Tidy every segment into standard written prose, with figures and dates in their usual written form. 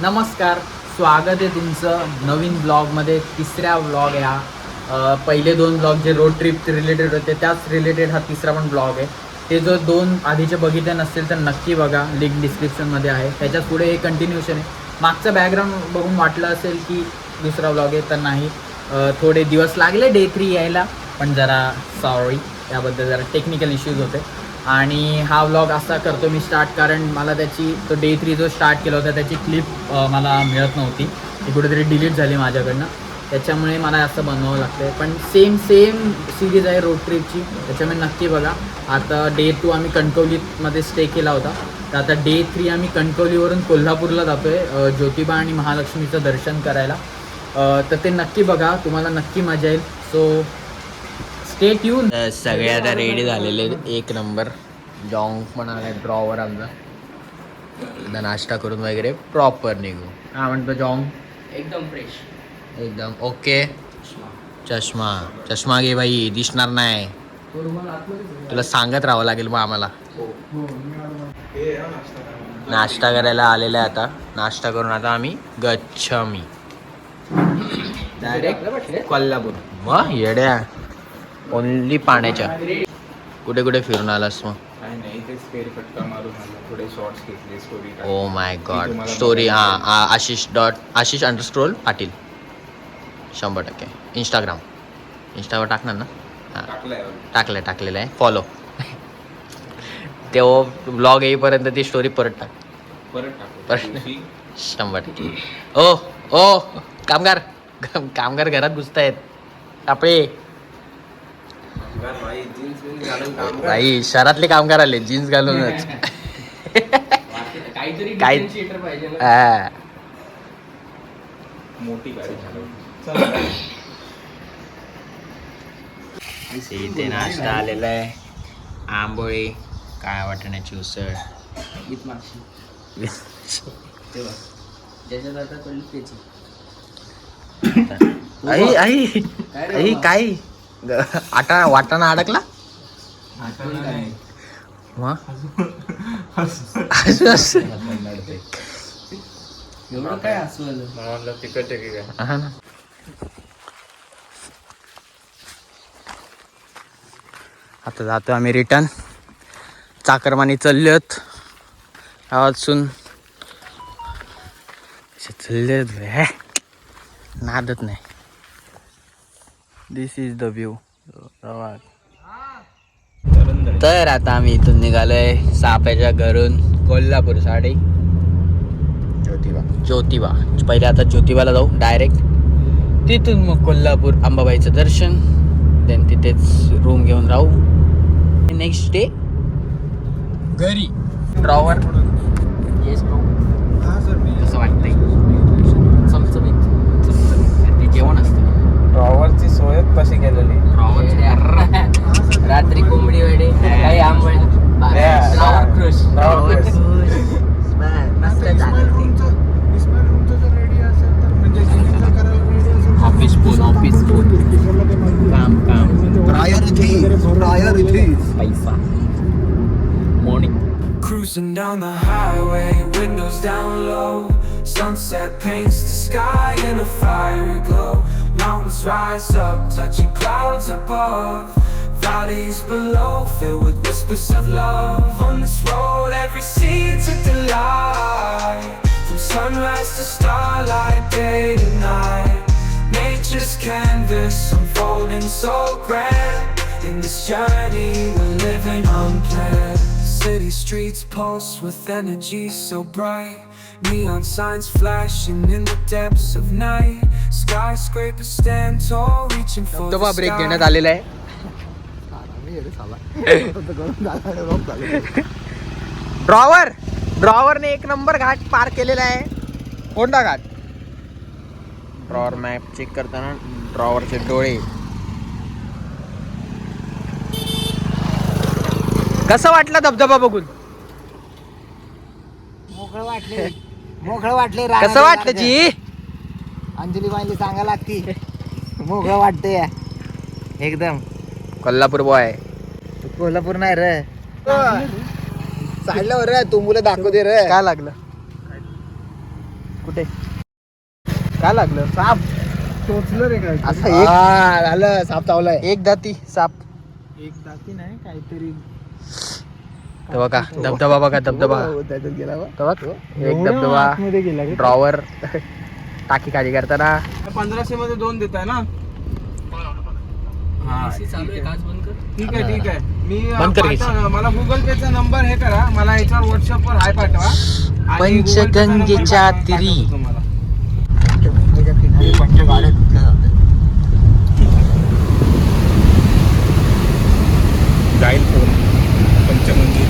नमस्कार, स्वागत आहे तुमचं नवीन ब्लॉगमध्ये. तिसऱ्या ब्लॉग ह्या पहिले 2 ब्लॉग जे रोड ट्रिप रिलेटेड होते त्याच रिलेटेड हा तिसरा पण ब्लॉग आहे. ते जो 2 आधीचे बघितले नसतील तर नक्की बघा, लिंक डिस्क्रिप्शनमध्ये आहे. त्याच्यात पुढे हे कंटिन्यूशन आहे. मागचं बॅकग्राऊंड बघून वाटलं असेल की दुसरा ब्लॉग आहे, तर नाही. थोडे दिवस लागले डे 3 यायला, पण जरा सॉरी त्याबद्दल, जरा टेक्निकल इश्यूज होते. आणि हा व्लॉग असा करतो मी स्टार्ट, कारण मला त्याची तो डे 3 जो स्टार्ट केला होता त्याची क्लिप मला मिळत नव्हती. ती कुठेतरी डिलीट झाली माझ्याकडनं, त्याच्यामुळे मला असं बनवावं लागतं आहे. पण सेम सिरीज आहे रोड ट्रिपची, त्याच्यामुळे नक्की बघा. आता डे 2 आम्ही कणकवलीमध्ये स्टे केला होता, तर आता डे 3 आम्ही कणकवलीवरून कोल्हापूरला जातो आहे ज्योतिबा आणि महालक्ष्मीचं दर्शन करायला. तर ते नक्की बघा, तुम्हाला नक्की मजा येईल. So stay tune. सगळे आता रेडी झालेले, एक नंबर. जॉंग पण आलाय ड्रॉवर आमचा. आता नाश्ता करून वगैरे प्रॉपर निघू. हा म्हणतो जॉंग, एकदम फ्रेश, एकदम ओके. चष्मा घे भाई, दिसणार नाही. तुला सांगत राहावं लागेल मग आम्हाला. नाश्ता करायला आलेला आहे. आता नाश्ता करून आता आम्ही गच्छामी डायरेक्ट कोल्हापूर. मग येड्या ओनली पाण्याच्या. कुठे कुठे फिरून आलास मग? Oh my God, story. हां, आशिष__ पाटील 100% इंस्टावर टाकणार ना? हां, टाकलेलं आहे. फॉलो. तो ब्लॉग येईपर्यंत ती स्टोरी परत टाक 100%. ओ कामगार घरात घुसतायत. टापळे भाई, शहरातले कामगार आले जीन्स घालूनच. काय मोठी गाडी इथे नाश्ता आलेला आहे. आंबोळी, काय वाटण्याची उसळ. आई काय वाटाणा अडकला. एवढं काय असलं तिकट आहे की काय? आता जातो आम्ही रिटर्न. चाकरमानी चाललेत गावातून. चाललेत नादत नाही. दिस इज द व्ह्यू. तर आता आम्ही इथून निघालोय साप्याच्या घरून कोल्हापूर साठी ज्योतिबा. पहिले आता ज्योतिबाला जाऊ डायरेक्ट, तिथून मग कोल्हापूर अंबाबाईचं दर्शन, देन तिथेच रूम घेऊन राहू. नेक्स्ट डे घरी. ड्रॉवर येस ब्रो, असं वाटतंय चमचमीत ते जेवण असतं. ड्रॉवरची सोय कशी केलेली? रात्री कोंबडी वडे, काही आंबळ, ऑफिस फोन काम पैसा. Morning cruising down the highway, windows down low. Sunset paints the sky in a fiery glow. Mountains rise up, touching clouds above. Valleys below, filled with whispers of love. On this road, every scene's a delight. From sunrise to starlight, day to night. Nature's canvas unfolding so grand. In this journey, we're living unplanned. City streets pulse with energy so bright. Neon signs flashing in the depths of night. Skyscrapers stand tall, reaching for the sky. Break घेण्यात आलेला आहे. ड्रॉवरने 1 number घाट पार केलेला आहे. कोणता घाट? Drawer map check करताना ड्रॉवरचे डोळे. कसं वाटलं धबधबा बघून? मोकळं वाटले. कसं वाटलं जी? अंजली बाईला सांगा लागती. मोकळं वाटतंय एकदम. कोल्हापूर बॉय. कोल्हापूर नाही रे, साईडला रे. तू मुलं दाखवते रे. काय लागलं? कुठे काय लागलं साप टोचलं रे काय असं एक झालं साप चावलाय एक दाती साप एक दाती नाही काहीतरी तर बघा धबधबा बघा धबधबा हो, त्याच्यात गेला बा. तर बघ एक धबधबा आतमध्ये गेला रे. ड्रॉवर टाकी खाली करताना 1500 मध्ये 2 देताय ना? AC चालू आहे, काच बंद कर. ठीक आहे ठीक आहे. मी बंद कर पाठवा, मला गुगल पेचा नंबर हे करा, मला याच्यावर व्हॉट्सअपवर हाय पाठवा आणि Google Pay चा number पंचगंगेच्या पाठवा तिरी. तुम्हाला. त्याच्या किनारी पंच गाड्या तुटल्या जातात. जाईल फोन पंचमंदिर.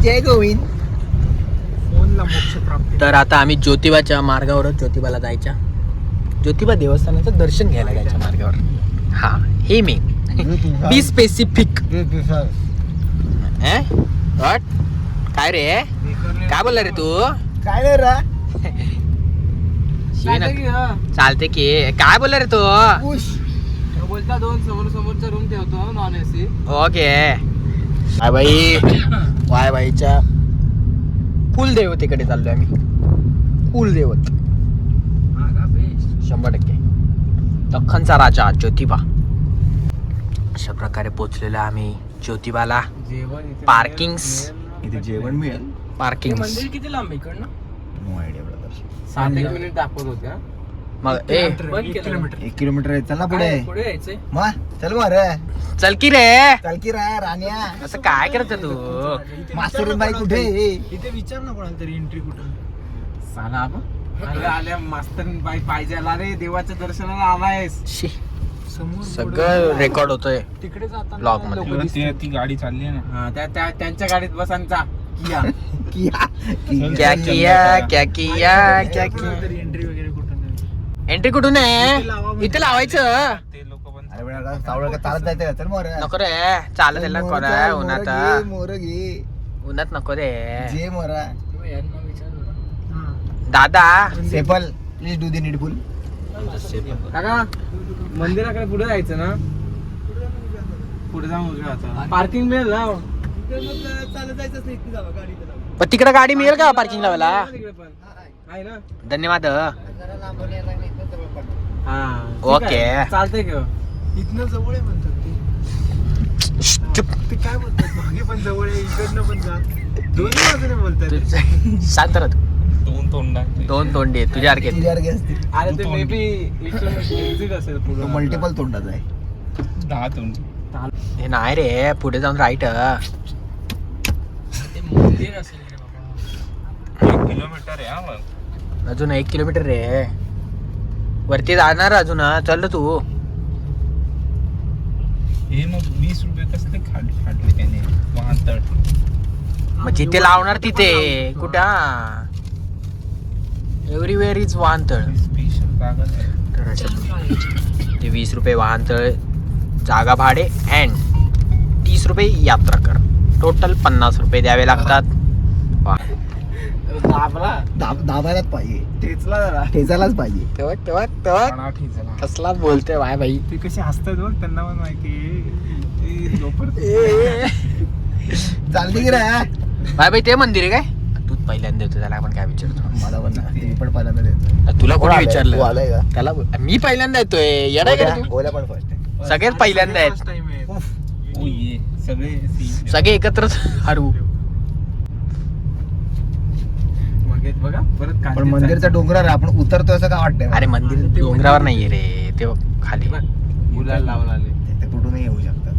जय गोविंद. तर आता आम्ही ज्योतिबाच्या मार्गावरच ज्योतिबाला जायच्या ज्योतिबा देवस्थानाचं दर्शन घ्यायला जायच्या मार्गावर. हा हे मी बी स्पेसिफिक काय रे काय बोलला रे तू काय नाही रा चालतंय की, हा. चालते की काय बोलला रे तू उश. तो बोलता 2 समोरचा रूम ठेवतो नॉन एसी. ओके वाय बाई वाय बाईच्या कुलदेवतेकडे चाललोय आम्ही कुलदेवत 100% दख्खनचा राजा ज्योतिबा. अशा प्रकारे पोहोचलेलो आम्ही ज्योतिबाला. जेवण इथे पार्किंग्स इथे जेवण मिळेल. हे पार्किंग मंदिर किती लांब आहे इकडनं? No idea brother. 7 मिनिट दाखवत होते हा. मग ए बंद केलं. 1 किलोमीटर आहे. चल ना पुढे. काय, पुढे यायचंय. मग चल मग रे. चल की रे चल की रा राण्या. असं काय करत तू मास्टर बाई कुठे? इथे विचार ना कोणाला तरी एंट्री कुठून. साला आपण आल्या मास्तर बाई पाहिजे आला रे, देवाच्या दर्शनाला आलायस. शी, सगळं रेकॉर्ड होतंय तिकडे जाताना ब्लॉग मध्ये. ती गाडी चालली आहे ना, त्यांच्या गाडीत बसांचा किया. किया क्या किया क्या किया क्या किया एंट्री वगैरे कुठून एंट्री कुठून आहे इथे लावायचं. ते लोक पण अरे बेटा सावळ का चालत जायचं. चल मग रे. नको रे चालत यायला कोणा उन्हात मोर घे. उन्हात नको रे जे मोरा. किंवा यांना विचार जरा. दादा sepal please do the needful. काका मंदिराकडे पुढे जायचं ना, पुढे जाऊन उजव्या हाताला पार्किंग मिळेल ना. पण तिकडे गाडी मिळेल का पार्किंग लावायला. तिकडे पण आहे ना. धन्यवाद. हा ओके. चालतंय का? इथनं जवळ आहे म्हणतात चुप. ते काय म्हणतात मागे पण जवळ आहे इकडनं पण जा. दोन्ही बाजूने बोलतात. शांत राह तू. 2 तोंडा. दोन तोंडे तुझ्यासारखे क्लिअर असतील. अरे ते मे बी एक्झिट असेल पुढे. मल्टिपल तोंडाचा आहे. 10 तोंड. हे नाही रे पुढे जाऊन राईट ते मंदिर असेल रे बाबा. 1 किलोमीटर आहे हा. मग अजून 1 किलोमीटर रे वरती जाणार अजून चल तू. हे मग 20 रुपये कसले खाडले त्याने वाहतळ. मग जिथे लावणार तिथे कुठं एव्हरीवेअर इज वाहनतळ. स्पेशल जागा आहे. तर अशा ते 20 रुपये वाहनतळ जागा भाडे अँड 30 रुपये यात्रा कर. टोटल 50 रुपये द्यावे लागतात. वा. दाबायलाच पाहिजे. ठेचला जरा. ठेचायलाच पाहिजे. तेव्हा तेव्हा तेव्हा पणा ठेचला. कसला बोलते वाय भाई. ते कसे हसतात बघ, त्यांना पण माहिती चालते की रे. वाय भाई ते मंदिर आहे काय तू पहिल्यांदा येतो त्याला आपण काय विचारतो. मला पण नाही. मी पण पहिल्यांदा देतो. तुला कोणी तू विचारलं आलाय का? त्याला मी पहिल्यांदा येतोय येणार का रे तू. ओल्या पण फर्स्ट आहे. सगळ्यात पहिल्यांदा आहेत ओ ये सगळे सगळे एकत्रच हरू. बघा परत पण मंदिरचा डोंगरावर आपण उतरतोय असं काय वाटतंय अरे मंदिर डोंगरावर नाहीये रे ते खाली. गुलाल लावून आले. ते कुठूनही येऊ शकतात.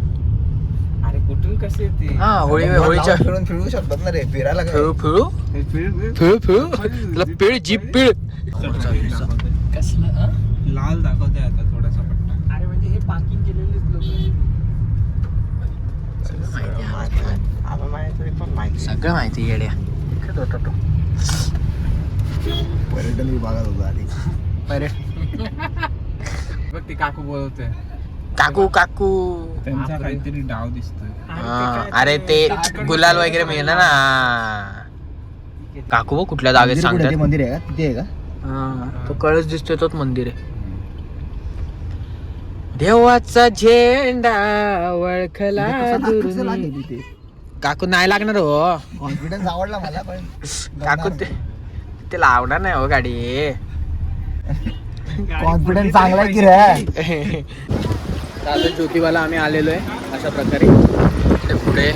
अरे कुठून कसे ते हा होळीच्या फिरून फिरू शकतात ना रे. फिरायला काय? फिळू फिळू हे फिर- फिळू फिळू तुला पिळ जीप पिळ. कसलं हा? लाल दाखवते आता थोडासा पट्टा. अरे म्हणजे हे पार्किंग केलेलेच लोक. सगळं माहिती येड्या. पर्यटन विभागात होता आधी. बघ ते काकू बोलवते. काकू काकू त्यांचा काहीतरी डाव दिसतोय. अरे ते गुलाल वगैरे मिळणार ना. काकू बघ कुठल्या जागेत मंदिर कुठे? ते सांगतात. मंदिर आहे का? तिथे आहे का? तो कळस दिसतोय तोच मंदिर आहे. देवाचा झेंडा वळखला तिथे कसं दुरून. लागेल तिथे? काकू नाही लागणार हो. कॉन्फिडन्स आवडला मला पण काकू ते लावणार नाही हो गाडी. कॉन्फिडन्स चांगला की रे. आता ज्योतिबाला आम्ही आलेलो आहे अशा प्रकारे. ते पुढे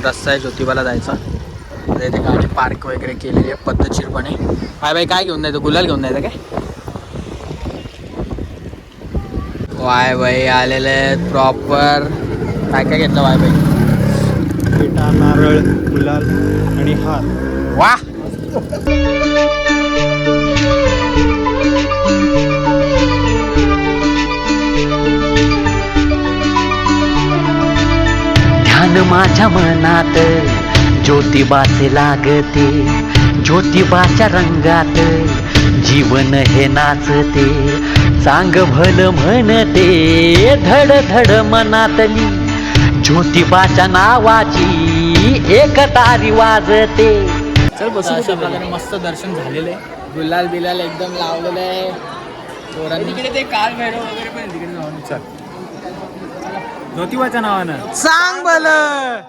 रस्ता आहे ज्योतिबाला जायचा. इथे गाडी पार्क वगैरे केलेली आहे पद्धतशीरपणे. बाई काय घेऊन जायचं? गुलाल घेऊन जायचं काय? वाय बाई आलेले आहेत प्रॉपर. काय काय घेतलं वाय बाई? पेटा, नारळ, गुलाल आणि हार. वा ध्यान माझ्या मनात ज्योतिबाचे लागते, ज्योतिबाच्या रंगात जीवन हे नाचते. चांग भल म्हणते धड धड मनातली, ज्योतिबाच्या नावाची एक तारी वाजते. चल बसू. अशा प्रकारे मस्त दर्शन झालेलं आहे. गुलाल बिलाल एकदम लावलेलं आहे पोरांनी. तिकडे ते काल भैरव वगैरे पण तिकडे जाऊन. ज्योतिबाच्या नावानं सांग भलं.